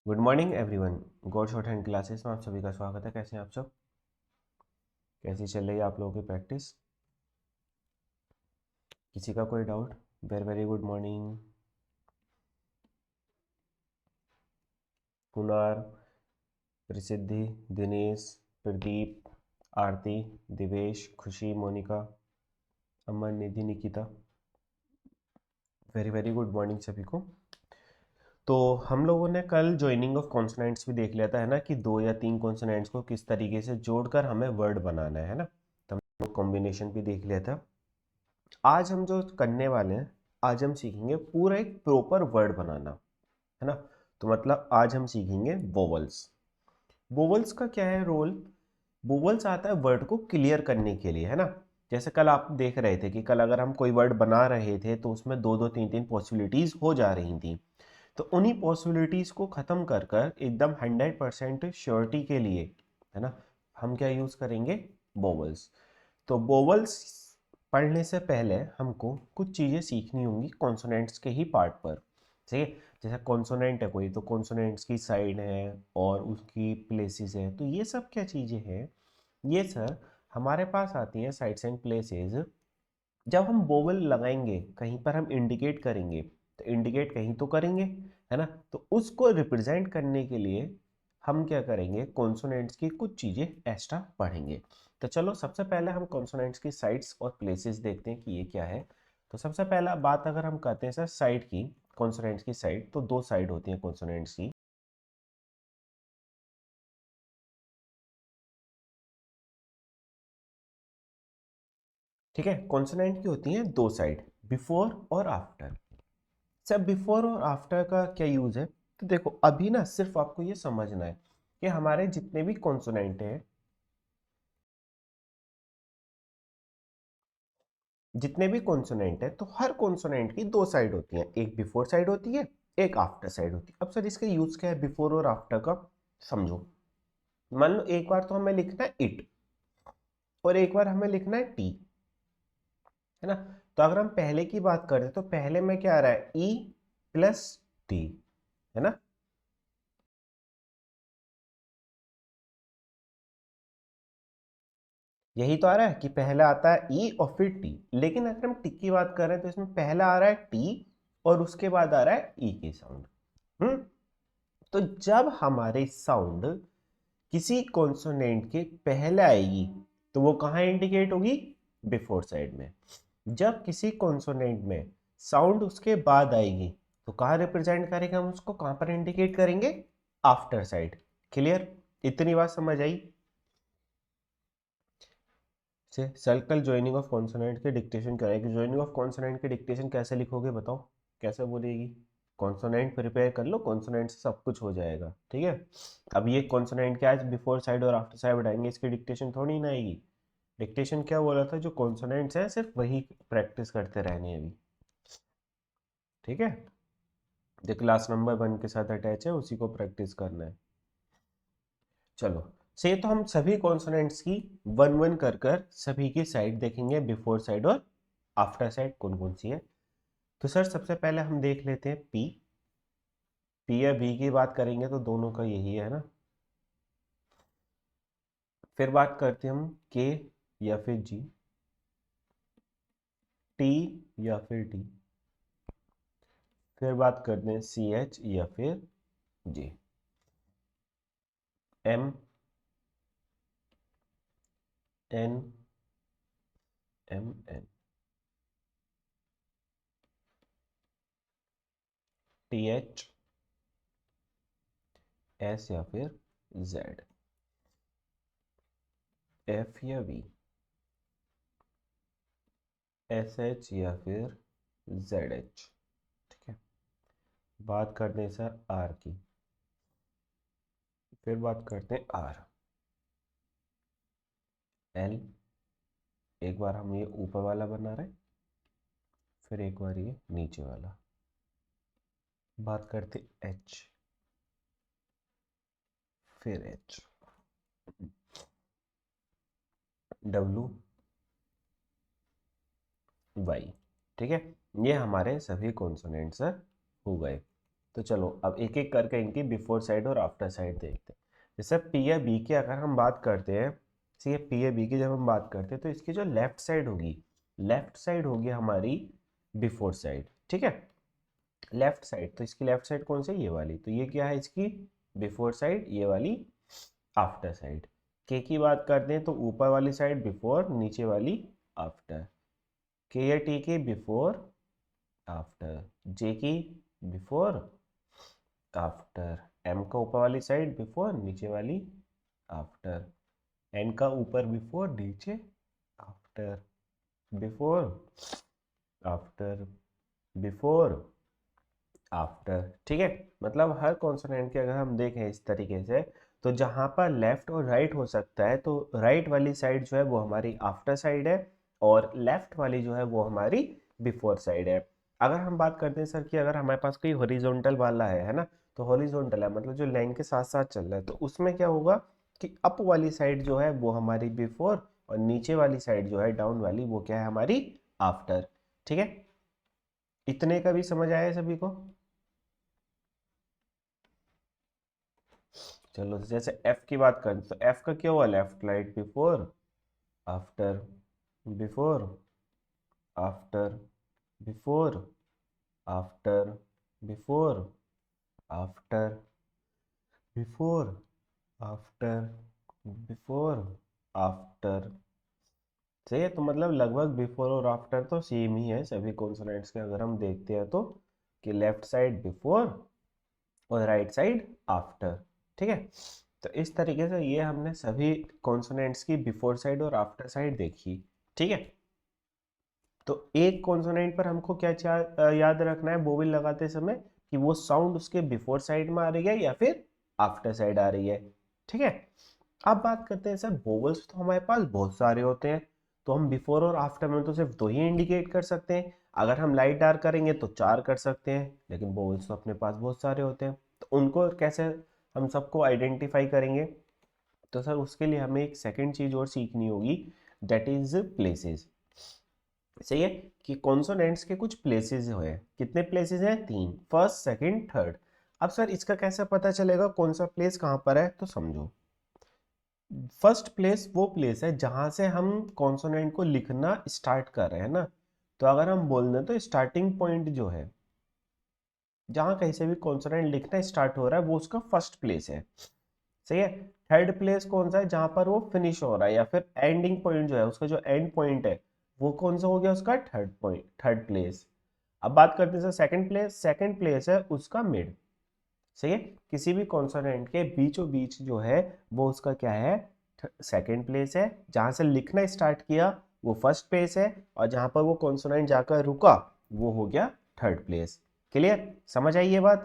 Good morning everyone. God short hand classes में आप सभी का स्वागत है। कैसे हैं आप सब? कैसी चल रही है आप लोगों की प्रैक्टिस? किसी का कोई doubt? Very very good morning. Kunar, Prasiddhi, Dinesh, Pradeep, Aarti, Divesh, Khushi, Monika, Aman, Nidhi, Nikita, very very good morning सभी को। तो हम लोगों ने कल ज्वाइनिंग ऑफ कॉन्सोनेंट्स भी देख लिया था, है ना, कि दो या तीन कॉन्सोनेंट्स को किस तरीके से जोड़कर हमें वर्ड बनाना है ना। तो हम लोग कॉम्बिनेशन भी देख लिया था। आज हम जो करने वाले हैं, आज हम सीखेंगे पूरा एक प्रॉपर वर्ड बनाना, है ना। तो मतलब आज हम सीखेंगे वोवल्स। वोवल्स का क्या है रोल? वोवल्स आता है वर्ड को क्लियर करने के लिए, है ना। जैसे कल आप देख रहे थे कि कल अगर हम कोई वर्ड बना रहे थे तो उसमें दो दो तीन तीन पॉसिबिलिटीज हो जा रही थी। तो उन्हीं पॉसिबिलिटीज को खत्म कर कर एकदम 100% श्योरिटी के लिए, है ना, हम क्या यूज करेंगे? वोवल्स। तो वोवल्स पढ़ने से पहले हमको कुछ चीज़ें सीखनी होंगी कॉन्सोनेंट्स के ही पार्ट पर। ठीक है। जैसे कॉन्सोनेंट है कोई, तो कॉन्सोनेंट्स की साइड है और उसकी प्लेसेस है। तो ये सब क्या चीज़ें हैं? ये सर हमारे पास आती हैं साइड्स एंड प्लेसेस। जब हम वोवल लगाएंगे कहीं पर, हम इंडिकेट करेंगे, तो इंडिकेट कहीं तो करेंगे, है ना। तो उसको रिप्रेजेंट करने के लिए हम क्या करेंगे? कॉन्सोनेंट्स की कुछ चीज़ें एक्स्ट्रा पढ़ेंगे। तो चलो सबसे पहले हम कॉन्सोनेंट्स की साइड्स और प्लेसेस देखते हैं कि ये क्या है। तो सबसे पहला बात अगर हम करते हैं सर साइड की, कॉन्सोनेंट्स की साइड, तो दो साइड होती हैं कॉन्सोनेंट्स की। ठीक है, कॉन्सोनेंट की होती हैं दो साइड, बिफोर और आफ्टर। सर बिफोर और आफ्टर का क्या यूज है? तो देखो अभी ना सिर्फ आपको ये समझना है कि हमारे जितने भी कॉन्सोनेंट हैं, जितने भी कॉन्सोनेंट है, तो हर कॉन्सोनेंट की दो साइड होती हैं, एक बिफोर साइड होती है, एक आफ्टर साइड होती है। अब सर इसका यूज क्या है बिफोर और आफ्टर का? समझो। मान लो एक बार तो हमें लिखना है इट और एक बार हमें लिखना है टी, है ना। तो अगर हम पहले की बात करें तो पहले में क्या आ रहा है? ई प्लस टी, है ना। यही तो आ रहा है कि पहला आता है ई और फिर टी। लेकिन अगर हम टी की बात करें तो इसमें पहला आ रहा है टी और उसके बाद आ रहा है ई की साउंड। हम्म। तो जब हमारे साउंड किसी कॉन्सोनेंट के पहले आएगी तो वो कहाँ इंडिकेट होगी? बिफोर साइड में। जब किसी कॉन्सोनेंट में साउंड उसके बाद आएगी तो कहाँ रिप्रेजेंट करेंगे? हम उसको कहाँ पर इंडिकेट करेंगे? After side. क्लियर? इतनी बात समझ आई? से सर्कल ज्वाइनिंग ऑफ कॉन्सोनेंट के डिक्टेशन क्या है? कि ज्वाइनिंग ऑफ कॉन्सोनेंट के डिक्टेशन कैसे लिखोगे बताओ? कैसे बोलेगी? कॉन्सोनेंट प्रिपेयर कर लो, कॉन्सोनेंट से सब कुछ हो जाएगा। ठीक है। अब ये कॉन्सोनेंट क्या है, बिफोर साइड और आफ्टर साइड बढ़ाएंगे, इसकी डिक्टेशन थोड़ी ना आएगी। डिक्टेशन क्या बोला था? जो कॉन्सोनेंट्स हैं सिर्फ वही प्रैक्टिस करते रहने अभी। ठीक है। जो क्लास नंबर 1 के साथ अटैच है उसी को प्रैक्टिस करना है। चलो, से तो हम सभी कॉन्सोनेंट्स की वन वन कर कर सभी की साइड देखेंगे, बिफोर साइड और आफ्टर साइड कौन कौन सी है। तो सर सबसे पहले हम देख लेते हैं पी। पी या बी की बात करेंगे तो दोनों का यही है ना। फिर बात करते हैं हम के या फिर जी, टी या फिर डी। फिर बात करते हैं सी एच या फिर G, M, N, M, N, T H, S या फिर जेड, एफ या वी, एस एच या फिर जेड एच। ठीक है। बात करते हैं सर आर की। फिर बात करते हैं आर, एल, एक बार हम ये ऊपर वाला बना रहे हैं, फिर एक बार ये नीचे वाला। बात करते एच, फिर एच, डब्लू, वाई। ठीक है। ये हमारे सभी कॉन्सोनेंट्स हो गए। तो चलो अब एक एक करके इनकी बिफोर साइड और आफ्टर साइड देखते हैं। जैसे पी या बी की अगर हम बात करते हैं, ठीक है, पी या बी की जब हम बात करते हैं तो इसकी जो लेफ्ट साइड होगी हमारी बिफोर साइड, ठीक है, लेफ्ट साइड। तो इसकी लेफ्ट साइड कौन सी है, ये वाली, तो ये क्या है इसकी बिफोर साइड, ये वाली आफ्टर साइड। के की बात करते हैं तो ऊपर वाली साइड बिफोर, नीचे वाली आफ्टर। के या टी की बिफोर आफ्टर, जे की बिफोर आफ्टर, एम का ऊपर वाली साइड बिफोर, नीचे वाली आफ्टर, एन का ऊपर बिफोर, नीचे after, before after, before after, ठीक है। मतलब हर कॉन्सोनेंट के अगर हम देखें इस तरीके से, तो जहां पर लेफ्ट और राइट हो सकता है तो राइट वाली साइड जो है वो हमारी आफ्टर साइड है और लेफ्ट वाली जो है वो हमारी बिफोर साइड है। अगर हम बात करते हैं सर कि अगर हमारे पास कोई हॉरिजॉन्टल वाला है ना, तो हॉरिजॉन्टल है मतलब जो लाइन के साथ साथ चल रहा है, तो उसमें क्या होगा कि अप वाली साइड जो है वो हमारी बिफोर और नीचे वाली साइड जो है डाउन वाली वो क्या है हमारी आफ्टर, ठीक है। इतने का भी समझ आया सभी को? चलो जैसे एफ की बात करें तो एफ का क्या हुआ, left right before after, before after, before after, before after, before after, before after. सही है, तो मतलब लगभग बिफोर और आफ्टर तो सेम ही है सभी कॉन्सोनेंट्स के अगर हम देखते हैं तो, कि लेफ्ट साइड बिफोर और राइट साइड आफ्टर, ठीक है। तो इस तरीके से ये हमने सभी कॉन्सोनेंट्स की बिफोर साइड और आफ्टर साइड देखी, ठीक है। तो एक कॉन्सोनेंट पर हमको क्या याद रखना है बोवेल लगाते समय, कि वो साउंड उसके बिफोर साइड में आ रही है या फिर आफ्टर साइड आ रही है, ठीक है। अब बात करते हैं सर, वोवल्स तो हमारे पास बहुत सारे होते हैं, तो हम बिफोर और आफ्टर में तो सिर्फ दो ही इंडिकेट कर सकते हैं। अगर हम लाइट डार्क करेंगे तो चार कर सकते हैं, लेकिन वोवल्स तो अपने पास बहुत सारे होते हैं, तो उनको कैसे हम सबको आइडेंटिफाई करेंगे? तो सर उसके लिए हमें एक सेकंड चीज और सीखनी होगी, दैट इज प्लेसेस। सही है, कि कॉन्सोनेंट्स के कुछ प्लेसेस हैं। कितने प्लेसेस हैं? तीन, फर्स्ट सेकंड थर्ड। अब सर इसका कैसे पता चलेगा कौन सा प्लेस कहाँ पर है, तो समझो, फर्स्ट प्लेस वो प्लेस है जहां से हम कॉन्सोनेंट को लिखना स्टार्ट कर रहे हैं ना, तो अगर हम बोल दें तो स्टार्टिंग पॉइंट जो है जहां कहीं से भी कॉन्सोनेंट लिखना स्टार्ट हो रहा है वो उसका फर्स्ट प्लेस है, सही है। थर्ड प्लेस कौन सा है? जहां पर वो फिनिश हो रहा है या फिर एंडिंग पॉइंट जो है उसका जो एंड पॉइंट है वो कौन सा हो गया उसका? Third point, third place. अब बात करते हैं सेकंड प्लेस, सेकंड प्लेस है उसका मिड, सही है। किसी भी कॉन्सोनेंट के बीचों बीच जो है वो उसका क्या है? सेकंड प्लेस है। जहां से लिखना स्टार्ट किया वो फर्स्ट प्लेस है, और जहां पर वो कॉन्सोनेंट जाकर रुका वो हो गया थर्ड प्लेस। क्लियर? समझ आई ये बात?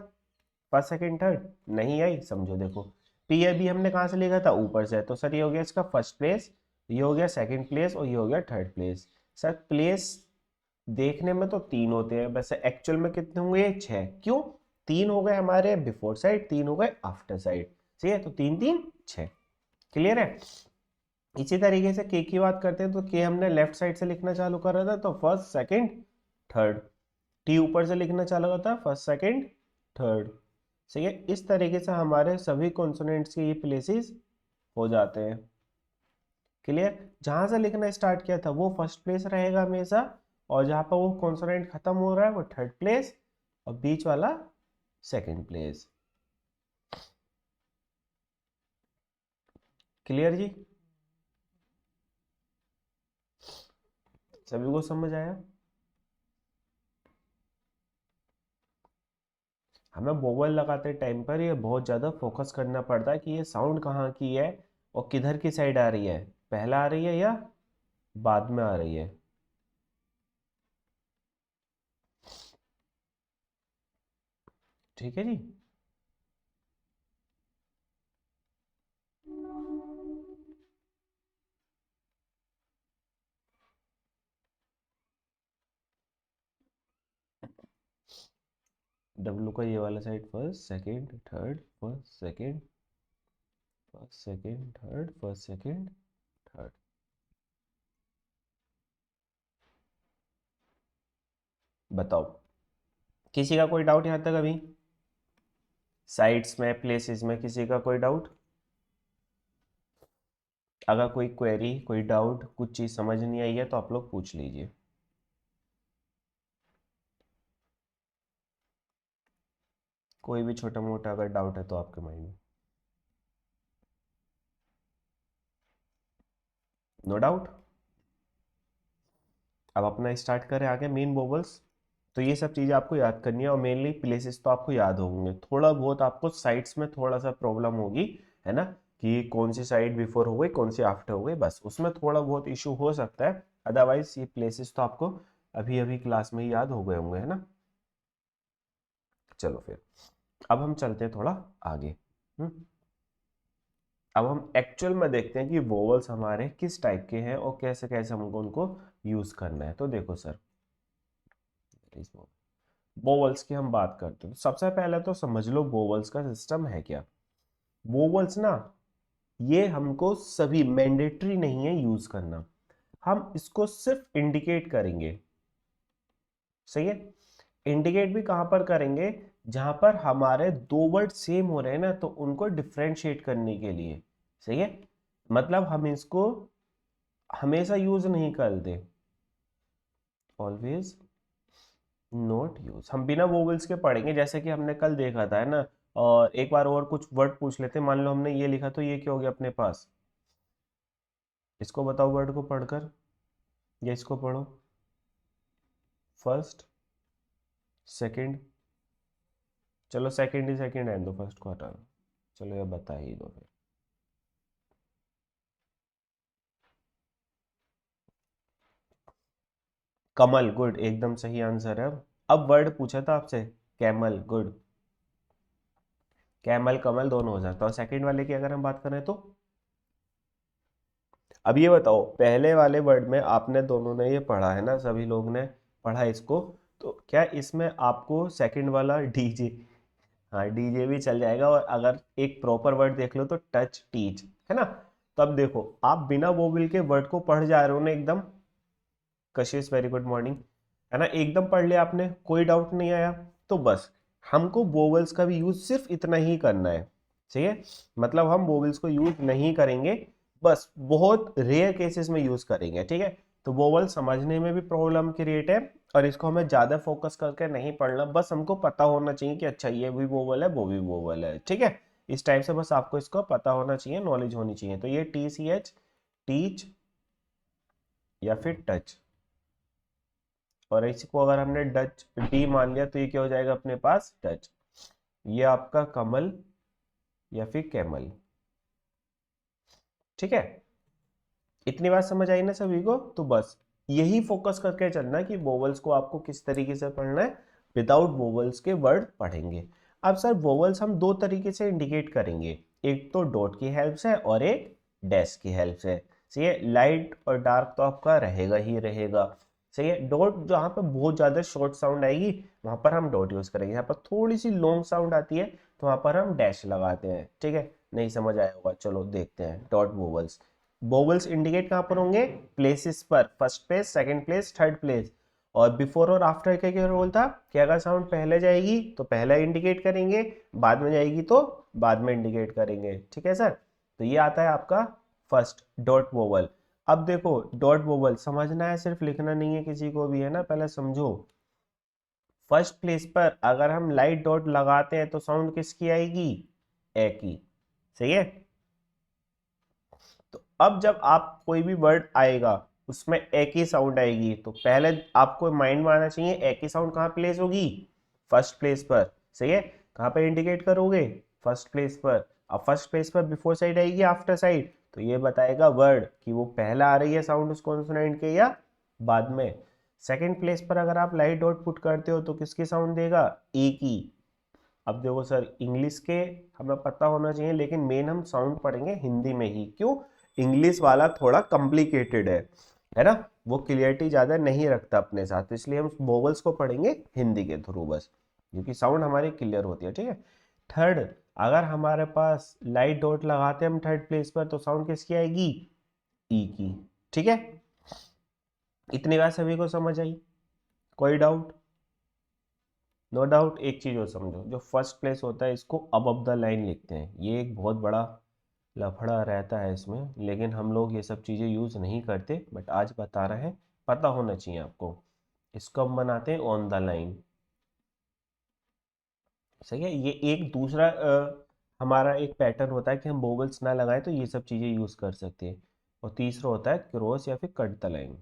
फर्स्ट सेकंड थर्ड नहीं आई? समझो, देखो, पी अभी हमने कहाँ से लिखा था? ऊपर से, तो सर ये हो गया इसका फर्स्ट प्लेस, ये हो गया सेकंड प्लेस और ये हो गया थर्ड प्लेस। सर प्लेस देखने में तो तीन होते हैं, वैसे एक्चुअल में कितने होंगे? छह। क्यों? तीन हो गए हमारे बिफोर साइड, तीन हो गए आफ्टर साइड, ठीक है, तो तीन तीन छह। क्लियर है? इसी तरीके से के की बात करते हैं तो के हमने लेफ्ट साइड से लिखना चालू कर रहा था, तो फर्स्ट सेकंड थर्ड। टी ऊपर से लिखना चालू होता है, फर्स्ट सेकंड थर्ड, सही है। इस तरीके से हमारे सभी कॉन्सोनेंट्स के ये प्लेसेस हो जाते हैं। क्लियर? जहां से लिखना स्टार्ट किया था वो फर्स्ट प्लेस रहेगा हमेशा, और जहां पर वो कॉन्सोनेंट खत्म हो रहा है वो थर्ड प्लेस, और बीच वाला सेकंड प्लेस। क्लियर जी? सभी को समझ आया? हमें वोवल लगाते टाइम पर ये बहुत ज़्यादा फोकस करना पड़ता है कि ये साउंड कहाँ की है और किधर की साइड आ रही है, पहला आ रही है या बाद में आ रही है। ठीक है जी। डब्लू का ये वाला side first second third, first second, first second third, first second third. बताओ, किसी का कोई डाउट यहाँ तक अभी? साइड्स में, प्लेसेस में किसी का कोई डाउट? अगर कोई क्वेरी, कोई डाउट, कुछ चीज समझ नहीं आई है तो आप लोग पूछ लीजिए। कोई भी छोटा मोटा अगर डाउट है तो आपके माइंड में। No doubt. अब अपना स्टार्ट करें आगे मेन वोवल्स। तो ये सब चीज़ें आपको याद करनी है और मेनली प्लेसेस तो आपको याद होंगे, थोड़ा बहुत आपको साइड्स में थोड़ा सा प्रॉब्लम होगी, है ना, कि कौन सी साइड बिफोर हो गई, कौन सी आफ्टर हो गई, बस उसमें थोड़ा बहुत इशू हो सकता है। अदरवाइज ये प्लेसेस तो आपको अभी अभी क्लास में ही याद हो गए होंगे, है ना। चलो फिर अब हम चलते हैं थोड़ा आगे। अब हम एक्चुअल में देखते हैं कि वोवल्स हमारे किस टाइप के हैं और कैसे कैसे हमको उनको यूज करना है। तो देखो सर, वोवल्स की हम बात करते हैं तो सबसे पहले तो समझ लो वोवल्स का सिस्टम है क्या। वोवल्स ना, ये हमको सभी मैंडेटरी नहीं है यूज करना, हम इसको सिर्फ इंडिकेट करेंगे। सही है। इंडिकेट भी कहां पर करेंगे, जहां पर हमारे दो वर्ड सेम हो रहे हैं ना, तो उनको डिफ्रेंशिएट करने के लिए। सही है। मतलब हम इसको हमेशा यूज नहीं करते, ऑलवेज नॉट यूज। हम बिना वोवेल्स के पढ़ेंगे, जैसे कि हमने कल देखा था, है ना। और एक बार और कुछ वर्ड पूछ लेते हैं, मान लो हमने ये लिखा तो ये क्या हो गया अपने पास। इसको बताओ वर्ड को पढ़कर, या इसको पढ़ो। फर्स्ट, सेकंड, चलो सेकंड ही सेकंड है, दो फर्स्ट को हटा दो। चलो ये बता ही दो फिर। कमल, गुड, एकदम सही आंसर है। अब वर्ड पूछा था आपसे, कैमल, गुड। कैमल कमल दोनों हो सकता है। और सेकंड वाले की अगर हम बात करें तो, अब ये बताओ, पहले वाले वर्ड में आपने दोनों ने ये पढ़ा है ना, सभी लोग ने पढ़ा इसको, तो क्या इसमें आपको सेकंड वाला डीजे, हाँ डीजे भी चल जाएगा। और अगर एक प्रॉपर वर्ड देख लो तो टच, टीच, है ना। तो अब देखो, आप बिना वोवेल के वर्ड को पढ़ जा रहे हो ना एकदम। कशिश, वेरी गुड मॉर्निंग, है ना, एकदम पढ़ लिया आपने, कोई डाउट नहीं आया। तो बस हमको वोवेल्स का भी यूज सिर्फ इतना ही करना है। ठीक है। मतलब हम वोवेल्स को यूज नहीं करेंगे, बस बहुत रेयर केसेस में यूज करेंगे। ठीक है। तो वोवेल समझने में भी प्रॉब्लम क्रिएट है, और इसको हमें ज्यादा फोकस करके नहीं पढ़ना, बस हमको पता होना चाहिए कि अच्छा ये भी वोवेल है, वो भी वोवेल है। ठीक है। इस टाइप से बस आपको इसको पता होना चाहिए, नॉलेज होनी चाहिए। तो ये टी सी एच, टीच, या फिर टच। और इसको अगर हमने डच, डी मान लिया तो ये क्या हो जाएगा अपने पास, टच। ये आपका कमल या फिर कैमल। ठीक है। इतनी बात समझ आई ना सभी को। तो बस यही फोकस करके चलना कि वोवल्स को आपको किस तरीके से पढ़ना है। विदाउट वोवल्स के वर्ड पढ़ेंगे। अब सर वोवल्स हम दो तरीके से इंडिकेट करेंगे, एक तो डॉट की हेल्प से और एक डैश की हेल्प से। सही है। लाइट और डार्क तो आपका रहेगा ही रहेगा। सही है। डॉट जहाँ पर बहुत ज्यादा शॉर्ट साउंड आएगी वहां पर हम डॉट यूज करेंगे, यहाँ पर थोड़ी सी लॉन्ग साउंड आती है तो वहां पर हम डैश लगाते हैं। ठीक है। नहीं समझ आया होगा, चलो देखते हैं डॉट वोवल्स। वोवल्स इंडिकेट कहां पर होंगे, प्लेसेस पर, first place, second place, third place. और बिफोर और आफ्टर का क्या रोल था कि अगर साउंड पहले जाएगी तो पहला इंडिकेट करेंगे, बाद में जाएगी तो बाद में इंडिकेट करेंगे। ठीक है सर। तो ये आता है आपका फर्स्ट डॉट वोवल। अब देखो डॉट वोवल समझना है, सिर्फ लिखना नहीं है किसी को भी, है ना, पहले समझो। फर्स्ट प्लेस पर अगर हम लाइट डॉट लगाते हैं तो साउंड किसकी आएगी, ए की। सही है। तो अब जब आप कोई भी वर्ड आएगा उसमें ए की साउंड आएगी, तो पहले आपको माइंड में आना चाहिए ए की साउंड कहाँ प्लेस होगी, फर्स्ट प्लेस पर। सही है। कहाँ पे इंडिकेट करोगे, फर्स्ट प्लेस पर। अब फर्स्ट प्लेस पर बिफोर साइड आएगी, आफ्टर साइड, तो ये बताएगा वर्ड कि वो पहला आ रही है साउंड उस कॉन्सोनेंट के या बाद में। सेकंड प्लेस पर अगर आप लाइट डॉट पुट करते हो तो किसकी साउंड देगा, ए की। अब देखो सर, इंग्लिश के हमें पता होना चाहिए, लेकिन मेन हम साउंड पढ़ेंगे हिंदी में ही। क्यों, इंग्लिश वाला थोड़ा कॉम्प्लिकेटेड है ना, वो क्लियरिटी ज्यादा नहीं रखता अपने साथ, तो इसलिए हम वोवल्स को पढ़ेंगे हिंदी के थ्रू बस, क्योंकि साउंड हमारी क्लियर होती है। ठीक है। थर्ड, अगर हमारे पास लाइट डॉट लगाते हैं हम थर्ड प्लेस पर तो साउंड किसकी आएगी, ई की। ठीक है। इतनी बात सभी को समझ आई, कोई डाउट? नो डाउट एक चीज़ और समझो, जो फर्स्ट प्लेस होता है इसको अबव द लाइन लिखते हैं, ये एक बहुत बड़ा लफड़ा रहता है इसमें, लेकिन हम लोग ये सब चीज़ें यूज़ नहीं करते, बट आज बता रहे हैं, पता होना चाहिए आपको। इसको हम बनाते हैं ऑन द लाइन। सही है, ये एक दूसरा हमारा एक पैटर्न होता है कि हम बोवल्स ना लगाएं तो ये सब चीज़ें यूज़ कर सकते हैं। और तीसरा होता है क्रॉस या फिर कट द लाइन।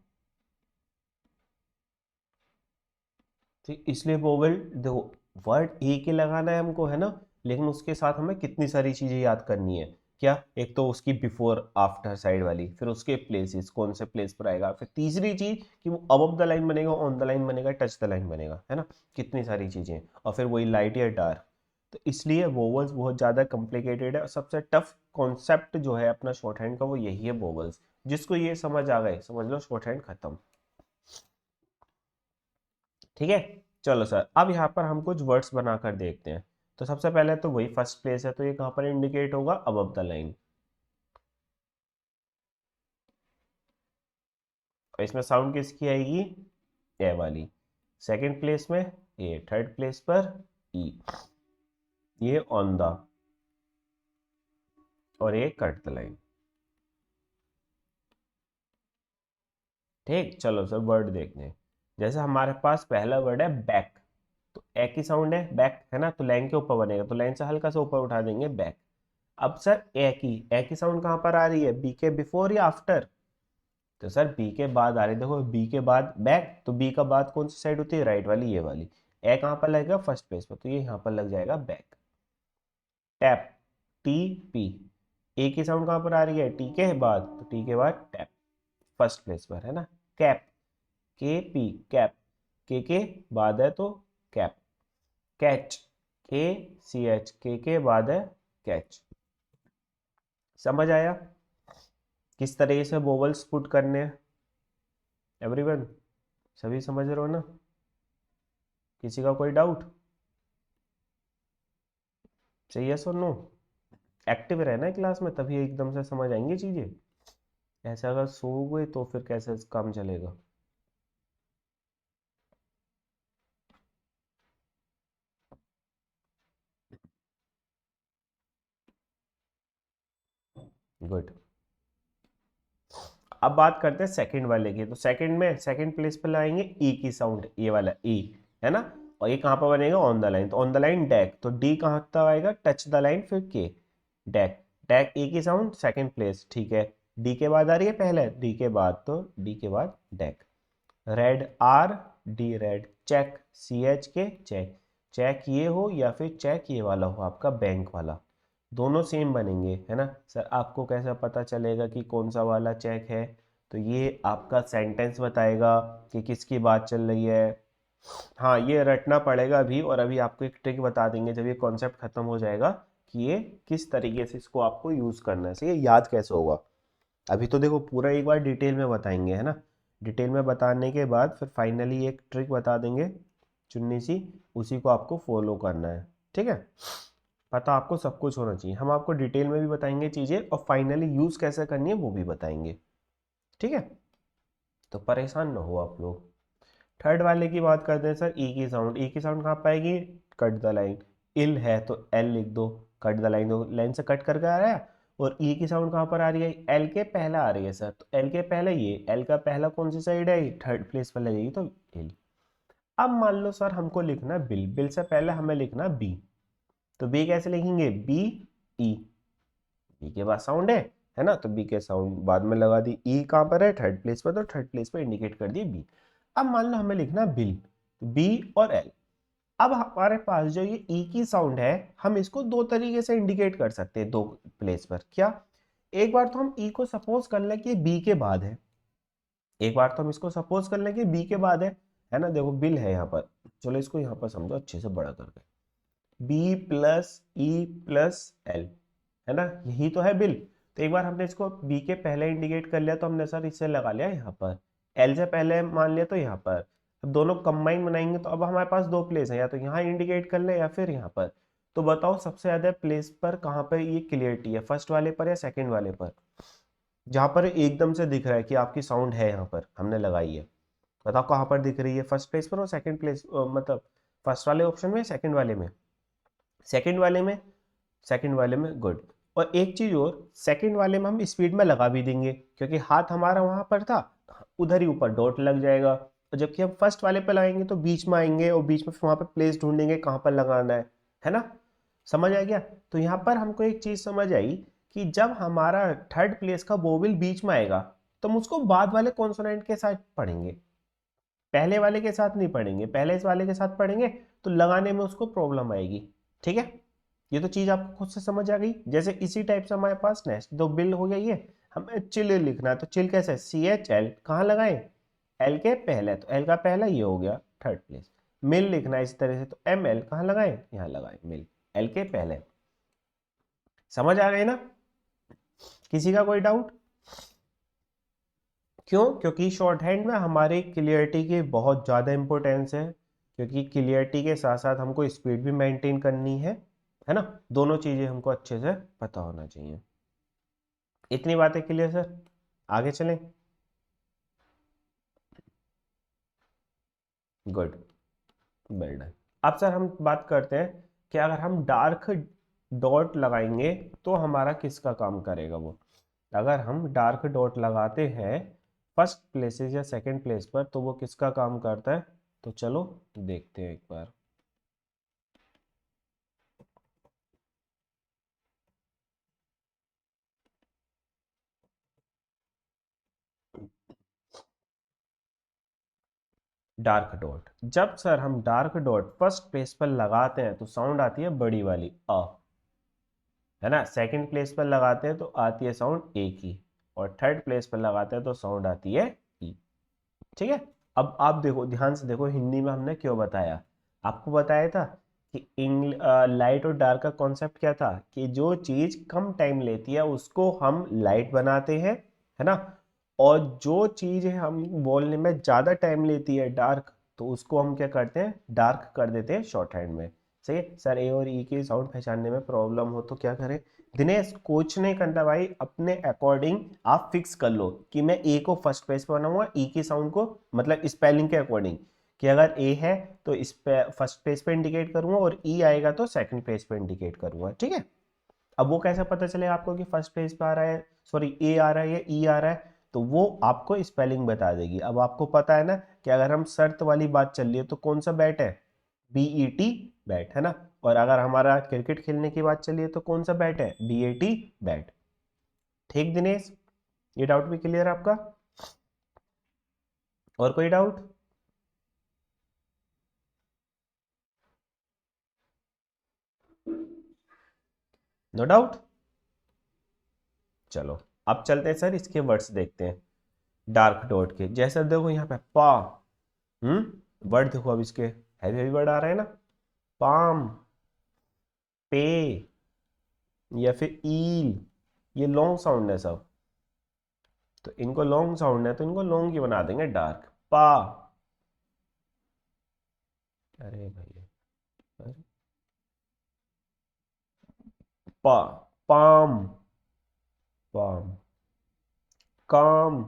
ठीक, इसलिए वोवेल देखो, वर्ड एक ही लगाना है हमको, है ना, लेकिन उसके साथ हमें कितनी सारी चीजें याद करनी है। क्या, एक तो उसकी बिफोर आफ्टर साइड वाली, फिर उसके प्लेसेस, कौन से प्लेस पर आएगा, फिर तीसरी चीज कि वो अबव द लाइन बनेगा, ऑन द लाइन बनेगा, टच द लाइन बनेगा, है ना, कितनी सारी चीजें, और फिर वही लाइट या डार्क। तो इसलिए वोवल्स बहुत ज्यादा कॉम्प्लिकेटेड है, और सबसे टफ कॉन्सेप्ट जो है अपना शॉर्ट हैंड का वो यही है, वोवल्स। जिसको ये समझ आ गए, समझ लो शॉर्ट हैंड खत्म। ठीक है, चलो सर, अब यहाँ पर हम कुछ वर्ड्स बनाकर देखते हैं। तो सबसे पहले तो वही फर्स्ट प्लेस है, तो ये कहाँ पर इंडिकेट होगा, अबव द लाइन। और इसमें साउंड किसकी आएगी, ए वाली। सेकंड प्लेस में ए, थर्ड प्लेस पर ई, ये ऑन द, और ये कट द लाइन। ठीक, चलो सर वर्ड देखते हैं। जैसे हमारे पास पहला वर्ड है बैक, तो ए की साउंड है बैक, है ना, तो लाइन के ऊपर बनेगा, तो लाइन से हल्का सा ऊपर उठा देंगे बैक। अब सर ए की साउंड कहाँ पर आ रही है, बी के बिफोर या आफ्टर, तो सर बी के बाद आ रही है, देखो बी के बाद बैक, तो बी का बाद कौन सी साइड होती है, राइट वाली, ये वाली। ए कहाँ पर लगेगा, फर्स्ट प्लेस पर, तो ये यहाँ पर लग जाएगा बैक। टैप, टी पी, ए की साउंड कहाँ पर आ रही है, टी के बाद, तो टी के बाद टैप, फर्स्ट प्लेस पर, है ना। कैप, के पी, कैप, के बाद है तो कैप। कैच, के सी एच, के बाद है कैच। समझ आया किस तरीके से वोवल्स पुट करने हैं, एवरीवन, सभी समझ रहे हो ना, किसी का कोई डाउट, चाहिए सुनो, एक्टिव रहना है क्लास में, तभी एकदम से समझ आएंगी चीजें। ऐसे अगर सोओगे तो फिर कैसे काम चलेगा। गुड, अब बात करते हैं सेकंड वाले की। तो सेकंड में सेकंड प्लेस पर लाएंगे ई की साउंड, ये वाला ई, है ना, और ये कहाँ पर बनेगा, ऑन द लाइन, तो ऑन द लाइन डैक, तो डी कहाँ तक आएगा, टच द लाइन, फिर के, डैक। डैक ई की साउंड सेकंड प्लेस, ठीक है, डी के बाद आ रही है पहले, डी के बाद, तो डी के बाद deck. Red, R D red. Check, C H K check, check ये हो या फिर चेक ये वाला हो आपका बैंक वाला, दोनों सेम बनेंगे, है ना। सर आपको कैसे पता चलेगा कि कौन सा वाला चेक है, तो ये आपका सेंटेंस बताएगा कि किसकी बात चल रही है। हाँ, ये रटना पड़ेगा अभी, और अभी आपको एक ट्रिक बता देंगे जब ये कॉन्सेप्ट खत्म हो जाएगा, कि ये किस तरीके से इसको आपको यूज करना है, सही है, याद कैसे होगा। अभी तो देखो पूरा एक बार डिटेल में बताएंगे, है ना, डिटेल में बताने के बाद फिर फाइनली एक ट्रिक बता देंगे चुन्नी सी, उसी को आपको फॉलो करना है। ठीक है, पता आपको सब कुछ होना चाहिए, हम आपको डिटेल में भी बताएंगे चीज़ें, और फाइनली यूज़ कैसे करनी है वो भी बताएंगे। ठीक है, तो परेशान ना हो आप लोग। थर्ड वाले की बात करते हैं सर, ई की साउंड, ई की साउंड कहाँ पाएगी, कट द लाइन। इल है तो एल लिख दो, कट द लाइन, दो लाइन से कट करके आ रहा है। और ई की साउंड कहाँ पर आ रही है, एल के पहले आ रही है सर, तो एल के पहले, ये एल का पहला कौन सी साइड है, थर्ड प्लेस पर लगेगी, तो एल। अब मान लो सर हमको लिखना बिल, बिल से पहले हमें लिखना बी, तो बी कैसे लिखेंगे, बी ई, बी के बाद साउंड है ना, तो बी के साउंड बाद में लगा दी, ई कहाँ पर है, थर्ड प्लेस पर, तो थर्ड प्लेस पर इंडिकेट कर दिए बी। अब मान लो हमें लिखना बिल, तो बी और एल। अब हमारे पास जो ये ई की साउंड है, हम इसको दो तरीके से इंडिकेट कर सकते हैं, दो प्लेस पर। क्या, एक बार तो हम ई को सपोज कर लें कि बी के बाद है, एक बार तो हम इसको सपोज कर लें कि बी के बाद है ना, देखो बिल है यहाँ पर, चलो इसको यहाँ पर समझो अच्छे से बड़ा करके, B plus E plus L, है ना, यही तो है बिल। तो एक बार हमने इसको बी के पहले इंडिकेट कर लिया, तो हमने सर इससे लगा लिया यहाँ पर, एल से पहले मान लिया तो यहाँ पर। अब दोनों कंबाइन बनाएंगे तो अब हमारे पास दो प्लेस है, या तो यहाँ इंडिकेट कर ले या फिर यहाँ पर। तो बताओ सबसे ज्यादा प्लेस पर कहाँ पर ये क्लियरिटी है, फर्स्ट वाले पर या सेकंड वाले पर, जहां पर एकदम से दिख रहा है कि आपकी साउंड है, यहाँ पर हमने लगाई है। बताओ कहाँ पर दिख रही है, फर्स्ट प्लेस पर और सेकंड प्लेस, मतलब फर्स्ट वाले ऑप्शन में, सेकंड वाले में? सेकंड वाले में, सेकंड वाले में, गुड। और एक चीज और, सेकंड वाले में हम स्पीड में लगा भी देंगे क्योंकि हाथ हमारा वहां पर था, उधर ही ऊपर डॉट लग जाएगा। और जबकि हम फर्स्ट वाले पे लगाएंगे तो बीच में आएंगे और बीच में फिर वहां पे प्लेस ढूंढेंगे कहाँ पर लगाना है ना? समझ आ गया? तो यहाँ पर हमको एक चीज समझ आई कि जब हमारा थर्ड प्लेस का वोवेल बीच में आएगा तो हम उसको बाद वाले कॉन्सोनेंट के साथ पढ़ेंगे, पहले वाले के साथ नहीं पढ़ेंगे। पहले इस वाले के साथ पढ़ेंगे तो लगाने में उसको प्रॉब्लम आएगी। ठीक है, ये तो चीज आपको खुद से समझ आ गई। जैसे इसी टाइप से हमारे पास नेक्स्ट दो बिल हो गया, ये हमें चिल लिखना है तो चिल कैसे, CHL कहाँ लगाएं, एल के पहले, तो एल का पहला ये हो गया थर्ड प्लेस। मिल लिखना है इस तरह से तो ML कहाँ लगाएं, यहाँ लगाएं मिल, एल के पहले। समझ आ गई ना? किसी का कोई डाउट? क्यों? क्योंकि शॉर्ट हैंड में हमारे क्लियरिटी की बहुत ज़्यादा इंपॉर्टेंस है, क्योंकि क्लियरिटी के साथ साथ हमको स्पीड भी मेंटेन करनी है ना? दोनों चीज़ें हमको अच्छे से पता होना चाहिए। इतनी बातें क्लियर सर? आगे चलें? Good, well done. अब सर हम बात करते हैं कि अगर हम डार्क डॉट लगाएंगे तो हमारा किसका काम करेगा वो। अगर हम डार्क डॉट लगाते हैं फर्स्ट प्लेसेस या सेकंड प्लेस पर तो वो किसका काम करता है, तो चलो देखते हैं एक बार। डार्क डॉट, जब सर हम डार्क डॉट फर्स्ट प्लेस पर लगाते हैं तो साउंड आती है बड़ी वाली अ, है ना? सेकंड प्लेस पर लगाते हैं तो आती है साउंड ए की, और थर्ड प्लेस पर लगाते हैं तो साउंड आती है ई। ठीक है, अब आप देखो, ध्यान से देखो, हिंदी में हमने क्यों बताया, आपको बताया था कि लाइट और डार्क का कॉन्सेप्ट क्या था, कि जो चीज कम टाइम लेती है उसको हम लाइट बनाते हैं, है ना? और जो चीज हम बोलने में ज्यादा टाइम लेती है डार्क, तो उसको हम क्या करते हैं, डार्क कर देते हैं शॉर्ट हैंड में। सही है सर, ए और ई के साउंड पहचानने में प्रॉब्लम हो तो क्या करें? दिनेश कुछ नहीं करना भाई, अपने अकॉर्डिंग आप फिक्स कर लो कि मैं ए को फर्स्ट पेज पे बनाऊंगा, ई की साउंड को मतलब स्पेलिंग के अकॉर्डिंग, कि अगर ए है तो इस पे फर्स्ट पेज पे इंडिकेट करूंगा और ई आएगा तो सेकंड पेज पे इंडिकेट करूंगा। ठीक है, अब वो कैसे पता चलेगा आपको कि फर्स्ट पेज पे आ रहा है, सॉरी ए आ रहा है या ई आ रहा है? तो वो आपको स्पेलिंग बता देगी। अब आपको पता है ना कि अगर हम शर्त वाली बात चल रही है तो कौन सा बैट है, BET बैट, है ना? और अगर हमारा क्रिकेट खेलने की बात चली है तो कौन सा बैट है, BAT बैट। ठीक दिनेश, ये डाउट भी क्लियर है आपका? और कोई डाउट? No doubt? चलो अब चलते हैं सर, इसके वर्ड्स देखते हैं डार्क डॉट के। जैसे देखो यहाँ पे पा, वर्ड देखो, अब इसके हैवी हैवी वर्ड आ रहे हैं ना, पाम, पे, या फिर ईल, ये लॉन्ग साउंड है सब, तो इनको लॉन्ग साउंड है तो इनको लॉन्ग ही बना देंगे डार्क। पा, अरे भैया, अरे, पा, पाम, पाम, काम,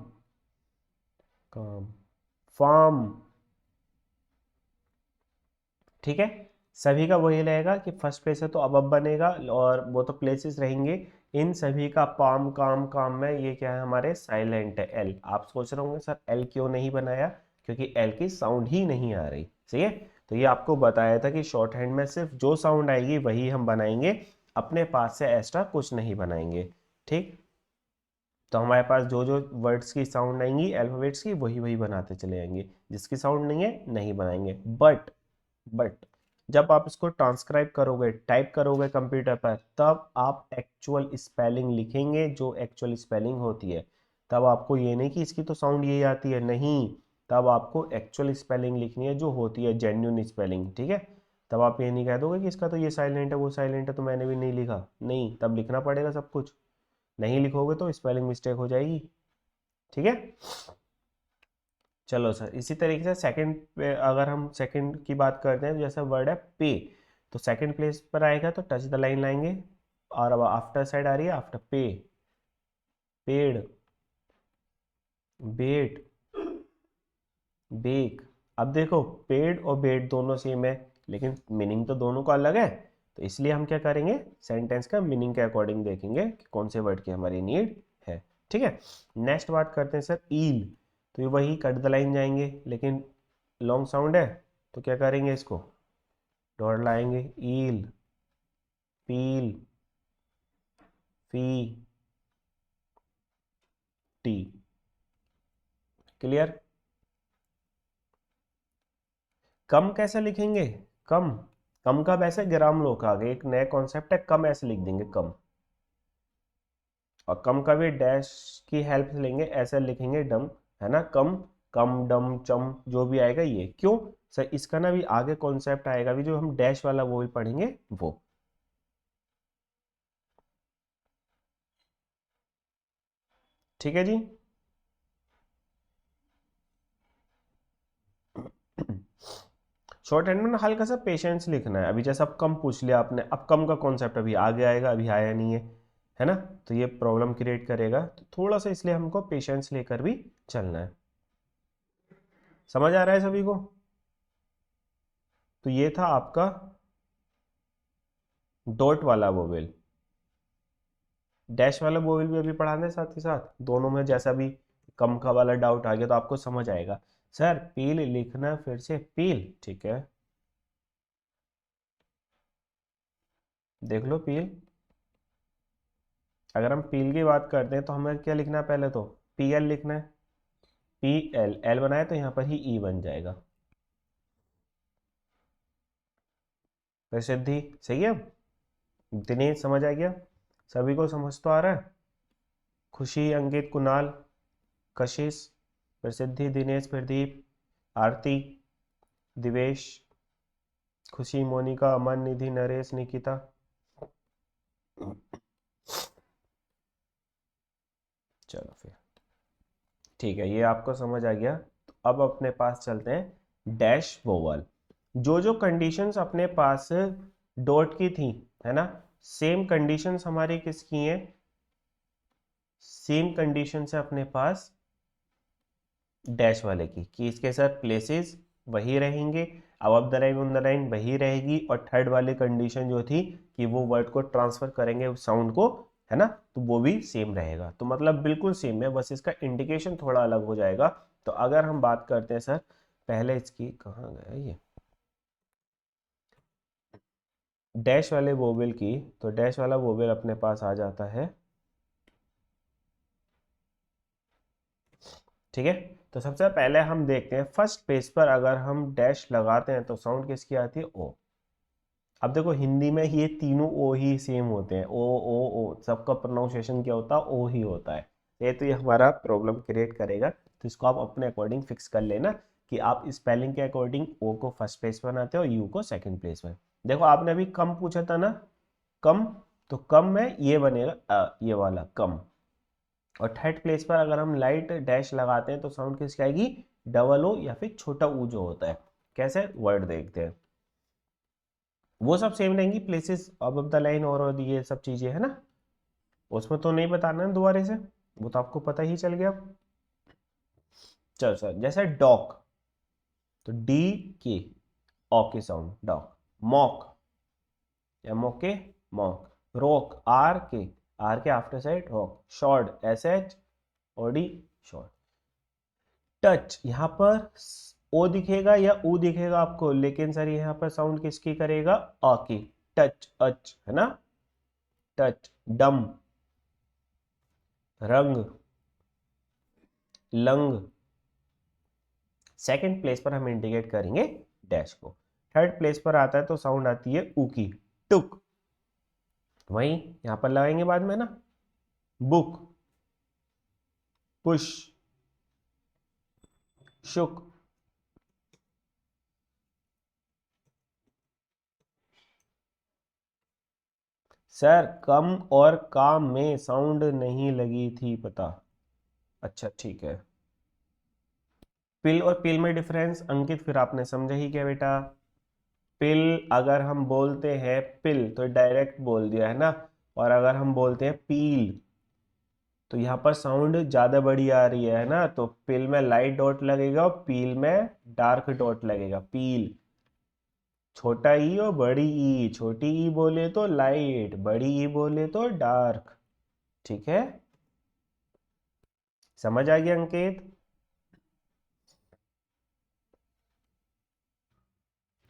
काम, फार्म। ठीक है, सभी का वही रहेगा कि फर्स्ट प्लेस है तो अब बनेगा, और वो तो प्लेसेस रहेंगे। इन सभी का पाम, काम, काम में ये क्या है, हमारे साइलेंट है एल। आप सोच रहे होंगे सर एल क्यों नहीं बनाया, क्योंकि एल की साउंड ही नहीं आ रही। सही है, तो ये आपको बताया था कि शॉर्ट हैंड में सिर्फ जो साउंड आएगी वही हम बनाएंगे, अपने पास से एक्स्ट्रा कुछ नहीं बनाएंगे। ठीक, तो हमारे पास जो जो वर्ड्स की साउंड आएंगी अल्फाबेट्स की, वही वही बनाते चले जाएंगे, जिसकी साउंड नहीं है नहीं बनाएंगे। बट जब आप इसको ट्रांसक्राइब करोगे, टाइप करोगे कंप्यूटर पर, तब आप एक्चुअल स्पेलिंग लिखेंगे जो एक्चुअल स्पेलिंग होती है। तब आपको ये नहीं कि इसकी तो साउंड ये आती है, नहीं, तब आपको एक्चुअल स्पेलिंग लिखनी है जो होती है जेन्युइन स्पेलिंग। ठीक है, तब आप ये नहीं कह दोगे कि इसका तो ये साइलेंट है वो साइलेंट है तो मैंने भी नहीं लिखा, नहीं, तब लिखना पड़ेगा सब कुछ। नहीं लिखोगे तो स्पेलिंग मिस्टेक हो जाएगी। ठीक है, चलो सर, इसी तरीके से सेकंड पे अगर हम सेकंड की बात करते हैं तो जैसा वर्ड है पे, तो सेकंड प्लेस पर आएगा तो टच द लाइन लाएंगे, और अब आफ्टर साइड आ रही है आफ्टर पे, पेड़, बेट, बेक। अब देखो पेड़ और बेट दोनों सेम है, लेकिन मीनिंग तो दोनों का अलग है, तो इसलिए हम क्या करेंगे, सेंटेंस का मीनिंग के अकॉर्डिंग देखेंगे कि कौन से वर्ड की हमारी नीड है। ठीक है, नेक्स्ट बात करते हैं सर ईल। तो ये वही कट द लाइन जाएंगे, लेकिन लॉन्ग साउंड है तो क्या करेंगे, इसको डॉट लाएंगे, ईल, पील, फी, टी। क्लियर। कम कैसे लिखेंगे, कम, कम का वैसे ग्राम लोग आ गए, एक नया कॉन्सेप्ट है, कम ऐसे लिख देंगे कम, और कम का भी डैश की हेल्प से लेंगे, ऐसे लिखेंगे डम, है ना, कम, कम, डम, चम, जो भी आएगा ये, क्यों सर, इसका ना भी आगे कॉन्सेप्ट आएगा भी, जो हम डैश वाला वो भी पढ़ेंगे वो। ठीक है जी। शॉर्ट हैंड में ना हल्का सा पेशेंस लिखना है, अभी जैसे अब कम पूछ लिया आपने, अब कम का कॉन्सेप्ट अभी आगे आएगा, अभी आया नहीं है ना, तो ये प्रॉब्लम क्रिएट करेगा, तो थोड़ा सा इसलिए हमको पेशेंस लेकर भी चलना है। समझ आ रहा है सभी को। तो ये था आपका डॉट वाला वोवेल। डैश वाला वोवेल भी अभी पढ़ाने साथ ही साथ, दोनों में जैसा भी कम का वाला डाउट आ गया तो आपको समझ आएगा। सर पील लिखना फिर से, पील, ठीक है, देख लो पील। अगर हम पील की बात करते हैं तो हमें क्या लिखना है, पहले तो पी एल लिखना है, पी एल, एल बनाए तो यहाँ पर ही ई बन जाएगा, प्रसिद्धि। सही है, दिनेश समझ आ गया, सभी को समझ तो आ रहा है। खुशी, अंकित, कुणाल, कशिश, प्रसिद्धि, दिनेश, प्रदीप, आरती, दिवेश, खुशी, मोनिका, अमन, निधि, नरेश, निकिता। चलो फिर ठीक है, ये आपको समझ आ गया। तो अब अपने पास चलते हैं डैश वोवल। जो जो कंडीशंस अपने पास डॉट की थी, है ना, सेम कंडीशंस हमारी किसकी हैं, सेम कंडीशन है अपने पास डैश वाले की, कि इसके साथ प्लेसेस वही रहेंगे, अब the line on the line वही रहेगी, और थर्ड वाली कंडीशन जो थी कि वो वर्ड को ट्रांसफर करेंगे साउंड को, है ना, तो वो भी सेम रहेगा, तो मतलब बिल्कुल सेम है, बस इसका इंडिकेशन थोड़ा अलग हो जाएगा। तो अगर हम बात करते हैं सर, पहले इसकी कहाँ गया ये डैश वाले वोवेल की, तो डैश वाला वोवेल अपने पास आ जाता है, ठीक है। तो सबसे पहले हम देखते हैं फर्स्ट पेज पर, अगर हम डैश लगाते हैं तो साउंड किसकी आती है, ओ। अब देखो हिंदी में ये तीनों ओ ही सेम होते हैं, ओ, सबका प्रोनाउंसिएशन क्या होता है, ओ ही होता है। तो ये हमारा प्रॉब्लम क्रिएट करेगा, तो इसको आप अपने अकॉर्डिंग फिक्स कर लेना, कि आप स्पेलिंग के अकॉर्डिंग ओ को फर्स्ट पेज पर बनाते हो, यू को सेकंड पेज पर। देखो आपने अभी कम पूछा था ना, कम, तो कम में ये बनेगा ये वाला कम, और थर्ड प्लेस पर अगर हम लाइट डैश लगाते हैं तो साउंड किसकी आएगी, डबल ओ, या फिर छोटा ऊ जो होता है। कैसे वर्ड देखते हैं, वो सब सेम रहेंगी प्लेसेस, अब द लाइन और ये सब चीजें, है ना, उसमें तो नहीं बताना है दोबारा से, वो तो आपको पता ही चल गया अब। चलो सर, जैसे डॉक, तो डी के, ओ के sound dock, mock, M O K, mock, rock, R के after side rock, shod, S H O D, shod. Touch, यहाँ पर ओ दिखेगा या ऊ दिखेगा आपको, लेकिन सर यहाँ पर साउंड किसकी करेगा, अ की, टच, अच, है ना, टच, डम, रंग, लंग। सेकंड प्लेस पर हम इंडिकेट करेंगे डैश को। थर्ड प्लेस पर आता है तो साउंड आती है ऊ की, टुक, वही यहां पर लगाएंगे बाद में ना, बुक, पुश, शुक। सर कम और काम में साउंड नहीं लगी थी पता। अच्छा ठीक है, पिल और पिल में डिफरेंस अंकित फिर आपने समझा ही क्या बेटा। पिल अगर हम बोलते हैं पिल तो डायरेक्ट बोल दिया, है ना, और अगर हम बोलते हैं पील तो यहाँ पर साउंड ज्यादा बड़ी आ रही है ना, तो पिल में लाइट डॉट लगेगा और पील में डार्क डॉट लगेगा, पील। छोटा ई और बड़ी ई, छोटी ई बोले तो लाइट, बड़ी ई बोले तो डार्क। ठीक है, समझ आ गया अंकित?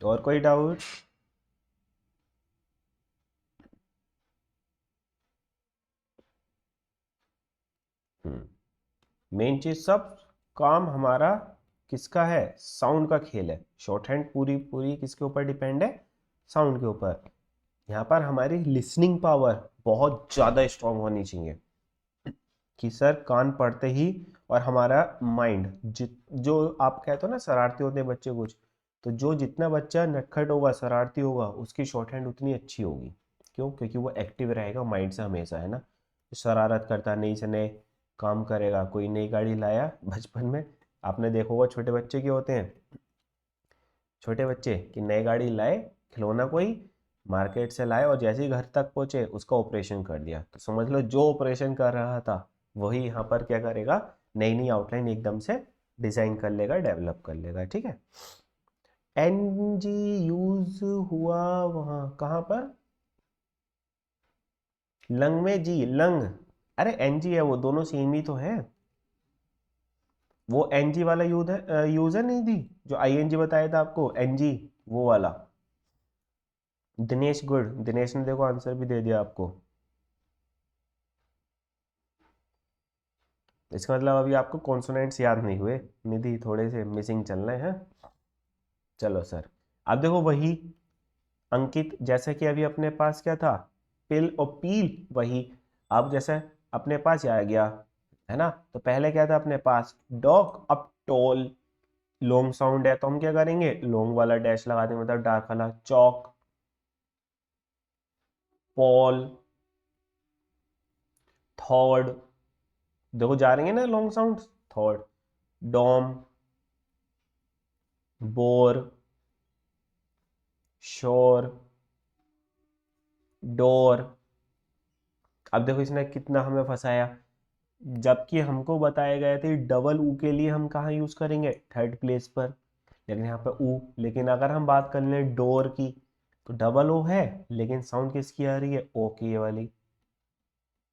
और कोई डाउट? मेन चीज, सब काम हमारा किसका है? साउंड का खेल है। शॉर्ट हैंड पूरी पूरी किसके ऊपर डिपेंड है? साउंड के ऊपर। यहाँ पर हमारी लिसनिंग पावर बहुत ज़्यादा स्ट्रांग होनी चाहिए कि सर कान पड़ते ही, और हमारा माइंड जो आप कहते हो ना शरारती होते हैं बच्चे कुछ, तो जो जितना बच्चा नटखट होगा, शरारती होगा, उसकी शॉर्ट हैंड उतनी अच्छी होगी। क्यों? क्योंकि वो एक्टिव रहेगा माइंड से हमेशा, है ना। शरारत करता, नई से नए काम करेगा। कोई नई गाड़ी लाया बचपन में, आपने देखा होगा छोटे बच्चे क्या होते हैं, छोटे बच्चे कि नई गाड़ी लाए, खिलौना कोई मार्केट से लाए, और जैसे ही घर तक पहुंचे उसका ऑपरेशन कर दिया, तो समझ लो जो ऑपरेशन कर रहा था वही यहाँ पर क्या करेगा, नई नई आउटलाइन एकदम से डिजाइन कर लेगा, डेवलप कर लेगा। ठीक है, एनजी यूज हुआ वहां कहाँ पर? लंग में जी, लंग। अरे एनजी है, वो दोनों सेम ही तो है। वो एनजी वाला यूज है नहीं थी, जो आईएनजी बताया था आपको, एनजी वो वाला। दिनेश गुड, दिनेश ने देखो आंसर भी दे दिया आपको। इसका मतलब अभी आपको कॉन्सोनेंट्स याद नहीं हुए, निधि थोड़े से मिसिंग चल रहे हैं। चलो सर, अब देखो वही अंकित, जैसे कि अभी अपने पास क्या था, पिल और पील, वही अब जैसे अपने पास आ गया, है ना। तो पहले क्या था अपने पास, डॉग, अब टोल, लॉन्ग साउंड है तो हम क्या करेंगे, लॉन्ग वाला डैश लगा देंगे, मतलब डार्क वाला। चौक, पॉल, थॉर्ड, देखो जा रही है ना लॉन्ग साउंड। थॉर्ड, डॉम, बोर, शोर, डोर। अब देखो इसने कितना हमें फंसाया, जबकि हमको बताया गया था डबल ऊ के लिए हम कहाँ यूज करेंगे, थर्ड प्लेस पर, लेकिन यहाँ पे ऊ। लेकिन अगर हम बात कर लें डोर की, तो डबल ओ है, लेकिन साउंड किसकी आ रही है, ओ की, ये वाली,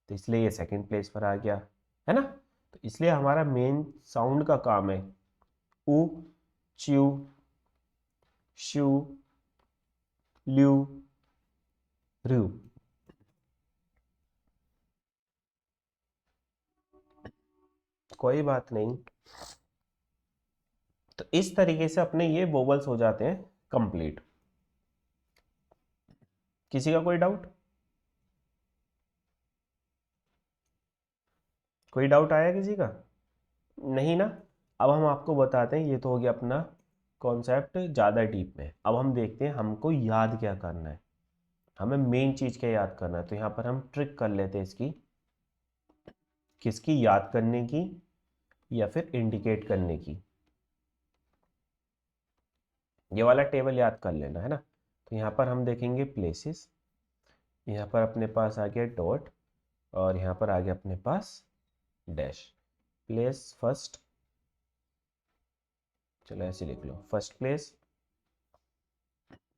तो इसलिए ये सेकंड प्लेस पर आ गया, है ना। तो इसलिए हमारा मेन साउंड का काम है ऊ, च्यू, शू, ल्यू, रू। कोई बात नहीं। तो इस तरीके से अपने ये वोवल्स हो जाते हैं कंप्लीट। किसी का कोई डाउट? कोई डाउट आया किसी का? नहीं ना। अब हम आपको बताते हैं, ये तो हो गया अपना कॉन्सेप्ट ज़्यादा डीप में। अब हम देखते हैं हमको याद क्या करना है, हमें मेन चीज़ क्या याद करना है। तो यहाँ पर हम ट्रिक कर लेते हैं इसकी, किसकी याद करने की या फिर इंडिकेट करने की। ये वाला टेबल याद कर लेना, है ना। तो यहाँ पर हम देखेंगे प्लेसेस, यहाँ पर अपने पास आ गया डॉट, और यहाँ पर आ गया अपने पास डैश। प्लेस फर्स्ट, चलो ऐसे लिख लो, फर्स्ट प्लेस,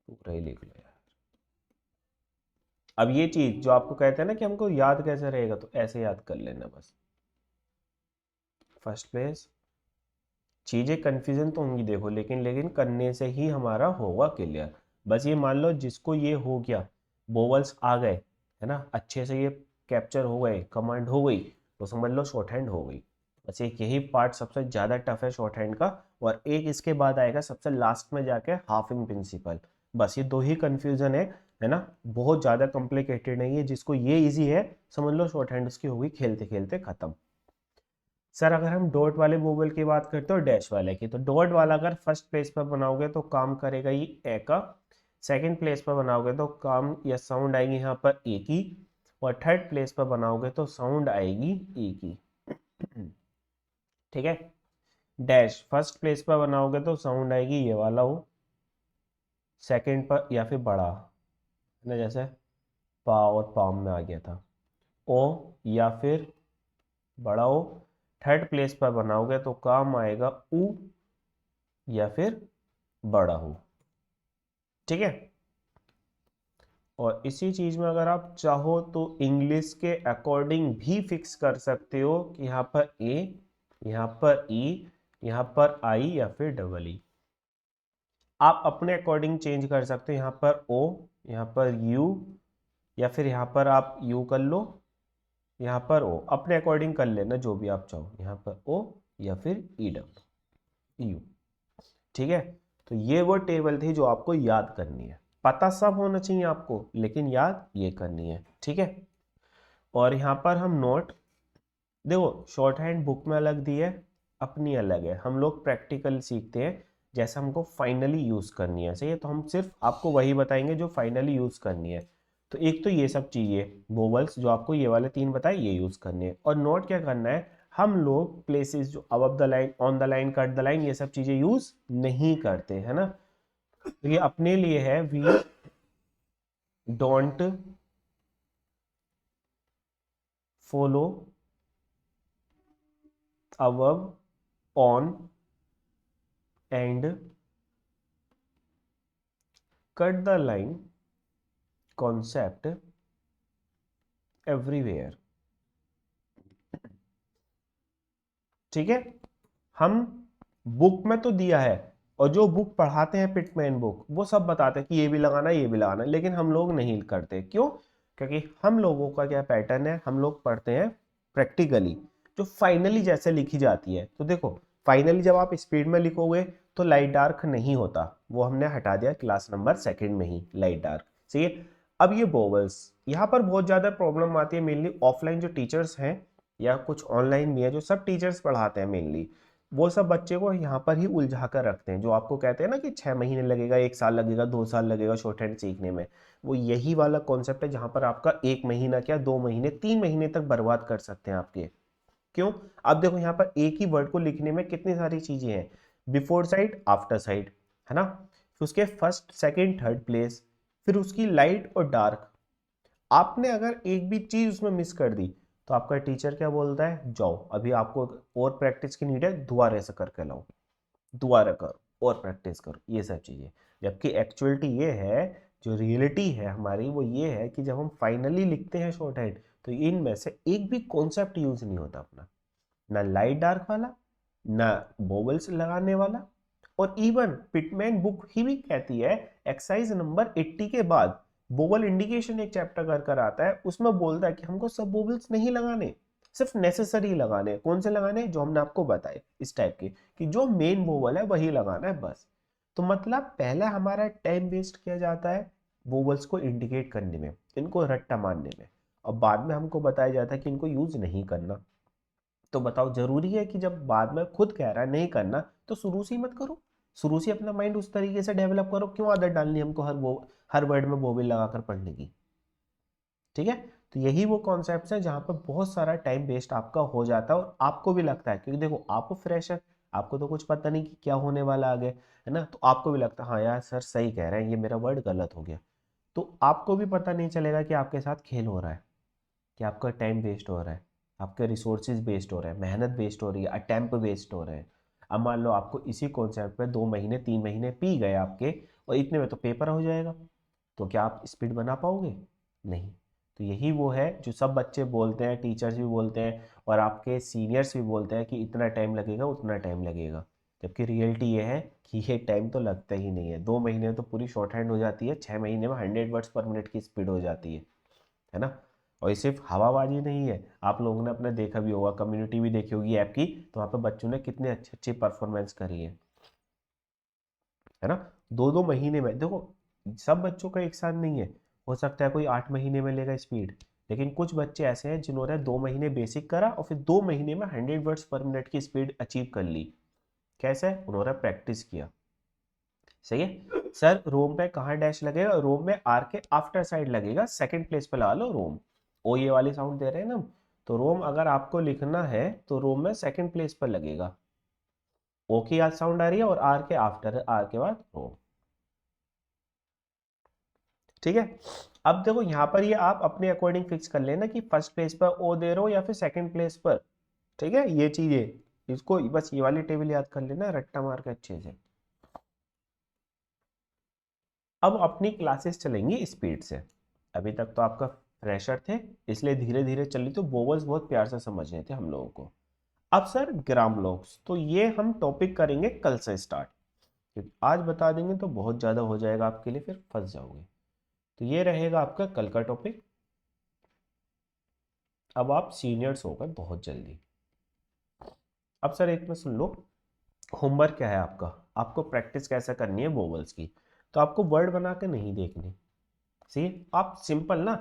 पूरा ही लिख लो यार। अब ये चीज जो आपको कहते हैं ना कि हमको याद कैसे रहेगा, तो ऐसे याद कर लेना बस, फर्स्ट प्लेस। चीजें कंफ्यूजन तो होंगी देखो, लेकिन लेकिन करने से ही हमारा होगा क्लियर। बस ये मान लो जिसको ये हो गया, बोवल्स आ गए, है ना, अच्छे से ये कैप्चर हो गए, कमांड हो गई, तो समझ लो शॉर्ट हैंड हो गई। बस एक यही पार्ट सबसे ज़्यादा टफ है शॉर्ट हैंड का, और एक इसके बाद आएगा सबसे लास्ट में जाके हाफिंग प्रिंसिपल। बस ये दो ही कंफ्यूजन है ना, बहुत ज़्यादा कॉम्प्लिकेटेड नहीं है। जिसको ये इजी है, समझ लो शॉर्ट हैंड उसकी होगी खेलते खेलते खत्म। सर अगर हम डॉट वाले वोवल की बात करते हो डैश वाले की, तो डॉट वाला अगर फर्स्ट प्लेस पर बनाओगे तो काम करेगा ये ए का, सेकंड प्लेस पर बनाओगे तो काम या साउंड आएगी यहाँ पर ए की, और थर्ड प्लेस पर बनाओगे तो साउंड आएगी ई की। ठीक है, डैश फर्स्ट प्लेस पर बनाओगे तो साउंड आएगी ये वाला हो, सेकंड पर या फिर बड़ा, है ना, जैसे पा और पाम में आ गया था, ओ या फिर बड़ा ओ। थर्ड प्लेस पर बनाओगे तो काम आएगा ऊ या फिर बड़ा हो। ठीक है। और इसी चीज में अगर आप चाहो तो इंग्लिश के अकॉर्डिंग भी फिक्स कर सकते हो कि यहाँ पर ए, यहाँ पर ई, यहाँ पर आई या फिर डबल ई, आप अपने अकॉर्डिंग चेंज कर सकते हो। यहाँ पर ओ, यहाँ पर यू, या फिर यहाँ पर आप यू कर लो, यहाँ पर ओ, अपने अकॉर्डिंग कर लेना जो भी आप चाहो, यहाँ पर ओ या फिर ई डब्ल्यू यू। ठीक है, तो ये वो टेबल थी जो आपको याद करनी है। पता सब होना चाहिए आपको, लेकिन याद ये करनी है। ठीक है, और यहाँ पर हम नोट, देखो शॉर्ट हैंड बुक में अलग दी है, अपनी अलग है। हम लोग प्रैक्टिकल सीखते हैं, जैसे हमको फाइनली यूज करनी है, सही है, तो हम सिर्फ आपको वही बताएंगे जो फाइनली यूज करनी है। तो एक तो ये सब चीजें वोवल्स जो आपको ये वाले 3 बताए ये यूज करने हैं, और नोट क्या करना है, हम लोग प्लेसेस जो above the line, on the line, cut the line, ये सब चीजें यूज नहीं करते, है ना। तो ये अपने लिए है, we don't follow above, on and cut the line concept everywhere। ठीक है, हम बुक में तो दिया है, और जो बुक पढ़ाते हैं पिटमैन बुक, वो सब बताते हैं कि ये भी लगाना है ये भी लगाना है, लेकिन हम लोग नहीं करते। क्यों? क्योंकि हम लोगों का क्या पैटर्न है, हम लोग पढ़ते हैं प्रैक्टिकली, जो फाइनली जैसे लिखी जाती है। तो देखो फाइनली जब आप स्पीड में लिखोगे तो लाइट डार्क नहीं होता, वो हमने हटा दिया क्लास नंबर 2 में ही लाइट डार्क। सही है, अब ये वोवल्स, यहाँ पर बहुत ज्यादा प्रॉब्लम आती है, मेनली ऑफलाइन जो टीचर्स हैं या कुछ ऑनलाइन भी है, जो सब टीचर्स पढ़ाते हैं मेनली, वो सब बच्चे को यहाँ पर ही उलझा कर रखते हैं। जो आपको कहते हैं ना कि 6 महीने लगेगा, 1 साल लगेगा, 2 साल लगेगा शॉर्ट हैंड सीखने में, वो यही वाला कॉन्सेप्ट है जहां पर आपका 1 महीना क्या 2 महीने 3 महीने तक बर्बाद कर सकते हैं आपके। क्यों? अब देखो यहाँ पर एक ही वर्ड को लिखने में कितनी सारी चीजें हैं, बिफोर साइड, आफ्टर साइड, है ना, फिर उसके फर्स्ट सेकंड थर्ड प्लेस, फिर उसकी लाइट और डार्क। आपने अगर एक भी चीज उसमें मिस कर दी तो आपका टीचर क्या बोलता है, जाओ अभी आपको और प्रैक्टिस की नीड है, दोबारा से करके लाओ, दोबारा करो और प्रैक्टिस करो, ये सब चीजें। जबकि एक्चुअलिटी ये है, जो रियलिटी है हमारी वो ये है कि जब हम फाइनली लिखते हैं शॉर्ट हैंड, तो इनमें से एक भी कॉन्सेप्ट यूज नहीं होता अपना, ना लाइट डार्क वाला, ना बोबल्स लगाने वाला। और इवन पिटमैन बुक ही भी कहती है एक्सरसाइज नंबर 80 के बाद बोबल इंडिकेशन एक चैप्टर कर कर आता है, उसमें बोलता है कि हमको सब बोबल्स नहीं लगाने, सिर्फ नेसेसरी लगाने। कौन से लगाने? जो हमने आपको बताए इस टाइप के, कि जो मेन बोबल है वही लगाना है बस। तो मतलब पहले हमारा टाइम वेस्ट किया जाता है बोबल्स को इंडिकेट करने में, इनको रट्टा मारने में, और बाद में हमको बताया जाता है कि इनको यूज नहीं करना। तो बताओ जरूरी है कि जब बाद में खुद कह रहा है नहीं करना, तो शुरू से ही मत करो, शुरू से अपना माइंड उस तरीके से डेवलप करो। क्यों आदत डालनी हमको हर वर्ड में बोबिल लगाकर पढ़ने की? ठीक है, तो यही वो कॉन्सेप्ट है जहां पर बहुत सारा टाइम वेस्ट आपका हो जाता है, और आपको भी लगता है, क्योंकि देखो आप फ्रेशर, आपको तो कुछ पता नहीं कि क्या होने वाला आगे, है ना, तो आपको भी लगता है हाँ यार सर सही कह रहे हैं, ये मेरा वर्ड गलत हो गया। तो आपको भी पता नहीं चलेगा कि आपके साथ खेल हो रहा है, कि आपका टाइम वेस्ट हो रहा है, आपके रिसोर्सेज वेस्ट हो रहे हैं, मेहनत वेस्ट हो रही है, अटेम्प्ट वेस्ट हो रहे हैं। अब मान लो आपको इसी कॉन्सेप्ट पे 2 महीने 3 महीने पी गए आपके, और इतने में तो पेपर हो जाएगा, तो क्या आप स्पीड बना पाओगे? नहीं। तो यही वो है जो सब बच्चे बोलते हैं, टीचर्स भी बोलते हैं, और आपके सीनियर्स भी बोलते हैं कि इतना टाइम लगेगा उतना टाइम लगेगा। जबकि रियलिटी ये है कि ये टाइम तो लगता ही नहीं है। 2 महीने में तो पूरी शॉर्ट हैंड हो जाती है, 6 महीने में 100 वर्ड्स पर मिनट की स्पीड हो जाती है ना। और ये सिर्फ हवाबाजी नहीं है, आप लोगों ने अपने देखा भी होगा, कम्युनिटी भी देखी होगी ऐप की, तो वहाँ पे बच्चों ने कितने अच्छे अच्छे परफॉर्मेंस करी है ना। 2 2 महीने में देखो, सब बच्चों का एक साथ नहीं है, हो सकता है कोई 8 महीने में लेगा स्पीड, लेकिन कुछ बच्चे ऐसे हैं जिन्होंने 2 महीने बेसिक करा और फिर 2 महीने में 100 वर्ड्स पर मिनट की स्पीड अचीव कर ली। कैसे? उन्होंने प्रैक्टिस किया। सही है सर, रोम पे कहाँ डैश लगेगा? रोम में आर के आफ्टर साइड लगेगा, सेकंड प्लेस पे लगा लो रोम। ओ ये वाली साउंड दे रहे हैं ना, तो रोम अगर आपको लिखना है तो रोम में सेकंड प्लेस पर लगेगा। ओ की आज साउंड आ रही है और आर के आफ्टर, आर के बाद रोम। ठीक है, अब देखो यहाँ पर ये आप अपने अकॉर्डिंग फिक्स कर लेना कि फर्स्ट प्लेस पर ओ दे रहे हो या फिर सेकंड प्लेस पर। ठीक है, ये चीजें इसको बस ये वाली टेबल याद कर लेना रट्टा मार के अच्छे से। अब अपनी क्लासेस चलेंगी स्पीड से। अभी तक तो आपका फ्रेशर थे, इसलिए धीरे धीरे चली, तो वोवल्स बहुत प्यार से समझने थे हम लोगों को। अब सर ग्राम लॉक्स, तो ये हम टॉपिक करेंगे कल से स्टार्ट, क्योंकि आज बता देंगे तो बहुत ज़्यादा हो जाएगा आपके लिए, फिर फंस जाओगे। तो ये रहेगा आपका कल का टॉपिक। अब आप सीनियर्स हो गए बहुत जल्दी। अब सर एक में सुन लो, होमवर्क क्या है आपका, आपको प्रैक्टिस कैसे करनी है वोवल्स की। तो आपको वर्ड बना के नहीं देखने, सी आप सिंपल ना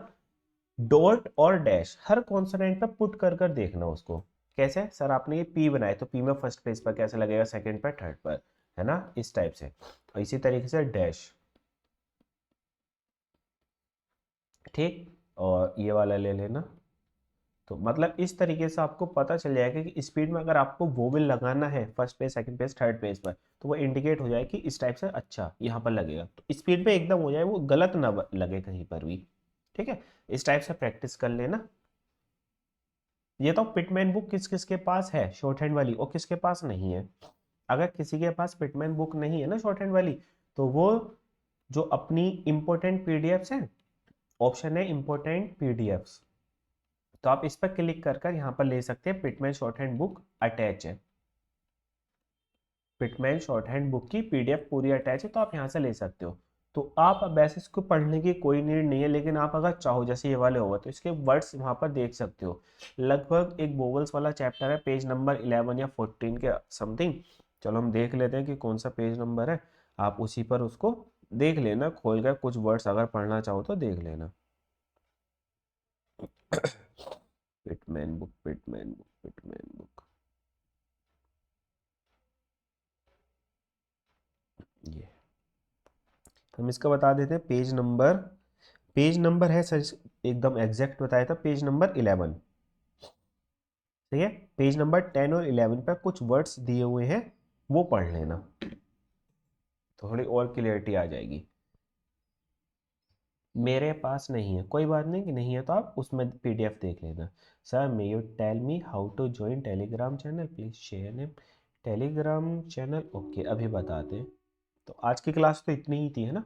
डॉट और डैश हर कॉन्सोनेंट पे पुट कर कर देखना उसको। कैसे सर, आपने ये पी बनाए तो पी में फर्स्ट पेज पर कैसे लगेगा, सेकंड पर, थर्ड पर, है ना, इस टाइप से। और इसी तरीके से डैश, ठीक, और ये वाला ले लेना। तो मतलब इस तरीके से आपको पता चल जाएगा कि स्पीड में अगर आपको वोवेल लगाना है first page, second page, third page पर, तो वो इंडिकेट हो जाए कि इस टाइप से अच्छा यहाँ पर लगेगा, तो स्पीड पे एकदम हो जाए, वो गलत ना लगे कहीं पर भी। ठीक है, इस टाइप से प्रैक्टिस कर लेना। ये तो पिटमैन बुक किस किस के पास है शॉर्ट हैंड वाली, और किसके पास नहीं है। अगर किसी के पास पिटमैन बुक नहीं है ना शॉर्ट हैंड वाली, तो वो जो अपनी इंपॉर्टेंट पीडीएफ्स हैं, ऑप्शन है इंपॉर्टेंट पीडीएफ्स, तो आप इस पर क्लिक कर कर यहाँ पर ले सकते हैं। Pitman short hand book attach है, पिटमैन शॉर्ट हैंड बुक की पीडीएफ पूरी अटैच है, तो आप यहाँ से ले सकते हो। तो आप अब वैसे इसको पढ़ने की कोई नीड नहीं है, लेकिन आप अगर चाहो जैसे ये वाले होगा तो इसके वर्ड्स वहाँ पर देख सकते हो। लगभग एक वोवल्स वाला चैप्टर है, पेज नंबर 11 या 14 के समथिंग। चलो हम देख लेते हैं कि कौन सा पेज नंबर है, आप उसी पर उसको देख लेना खोल कर, कुछ वर्ड्स अगर पढ़ना चाहो तो देख लेना। Pitman book, Pitman book, Pitman book, ये हम इसका बता देते हैं। पेज नंबर है सर, एकदम एग्जैक्ट बताया था, पेज नंबर 11। ठीक है, पेज नंबर 10 और 11 पर कुछ वर्ड्स दिए हुए हैं, वो पढ़ लेना, तो थोड़ी और क्लियरिटी आ जाएगी। मेरे पास नहीं है, कोई बात नहीं कि नहीं है, तो आप उसमें पीडीएफ देख लेना। Sir may you tell me how to join Telegram channel, please share name. Telegram channel, okay, अभी बताते हैं। तो आज की क्लास तो इतनी ही थी, है ना।